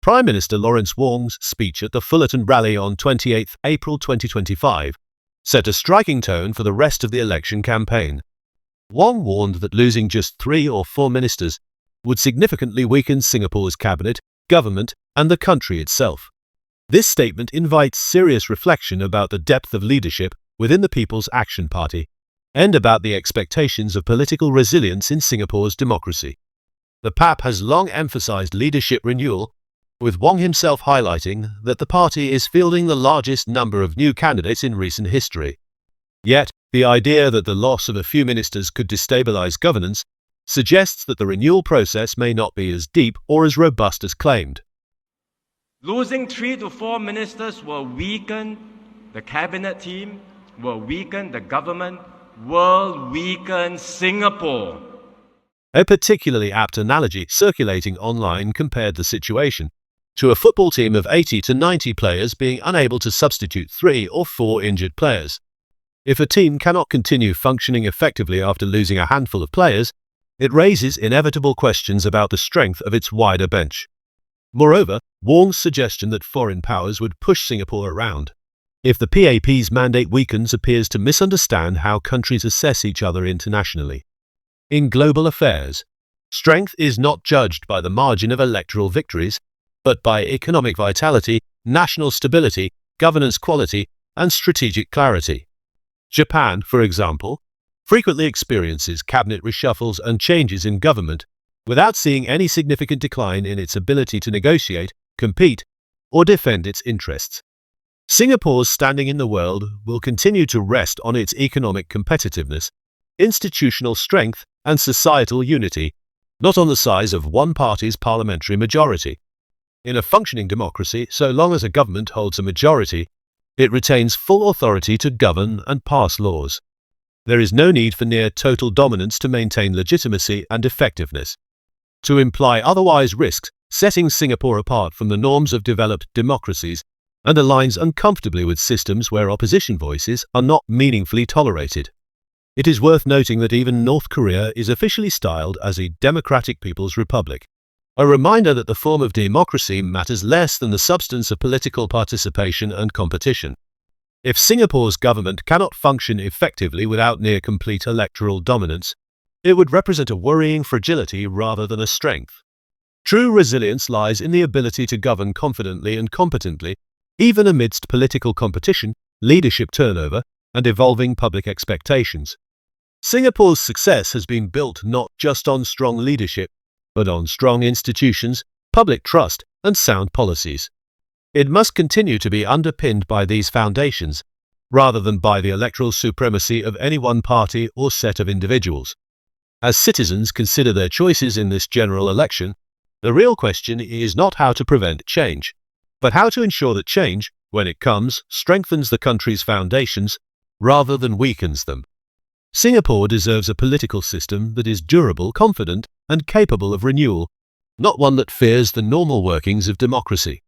Prime Minister Lawrence Wong's speech at the Fullerton rally on 28 April 2025 set a striking tone for the rest of the election campaign. Wong warned that losing just 3 or 4 ministers would significantly weaken Singapore's cabinet, government, and the country itself. This statement invites serious reflection about the depth of leadership within the People's Action Party and about the expectations of political resilience in Singapore's democracy. The PAP has long emphasized leadership renewal, with Wong himself highlighting that the party is fielding the largest number of new candidates in recent history. Yet, the idea that the loss of a few ministers could destabilize governance suggests that the renewal process may not be as deep or as robust as claimed. Losing 3 to 4 ministers will weaken the cabinet team, will weaken the government, will weaken Singapore. A particularly apt analogy circulating online compared the situation to a football team of 80 to 90 players being unable to substitute 3 or 4 injured players. If a team cannot continue functioning effectively after losing a handful of players, it raises inevitable questions about the strength of its wider bench. Moreover, Wong's suggestion that foreign powers would push Singapore around if the PAP's mandate weakens appears to misunderstand how countries assess each other internationally. In global affairs, strength is not judged by the margin of electoral victories, but by economic vitality, national stability, governance quality, and strategic clarity. Japan, for example, frequently experiences cabinet reshuffles and changes in government without seeing any significant decline in its ability to negotiate, compete, or defend its interests. Singapore's standing in the world will continue to rest on its economic competitiveness, institutional strength, and societal unity, not on the size of one party's parliamentary majority. In a functioning democracy, so long as a government holds a majority, it retains full authority to govern and pass laws. There is no need for near total dominance to maintain legitimacy and effectiveness. To imply otherwise risks setting Singapore apart from the norms of developed democracies and aligns uncomfortably with systems where opposition voices are not meaningfully tolerated. It is worth noting that even North Korea is officially styled as a democratic people's republic, a reminder that the form of democracy matters less than the substance of political participation and competition. If Singapore's government cannot function effectively without near-complete electoral dominance, it would represent a worrying fragility rather than a strength. True resilience lies in the ability to govern confidently and competently, even amidst political competition, leadership turnover, and evolving public expectations. Singapore's success has been built not just on strong leadership, but on strong institutions, public trust, and sound policies. It must continue to be underpinned by these foundations, rather than by the electoral supremacy of any one party or set of individuals. As citizens consider their choices in this general election, the real question is not how to prevent change, but how to ensure that change, when it comes, strengthens the country's foundations rather than weakens them. Singapore deserves a political system that is durable, confident, and capable of renewal, not one that fears the normal workings of democracy.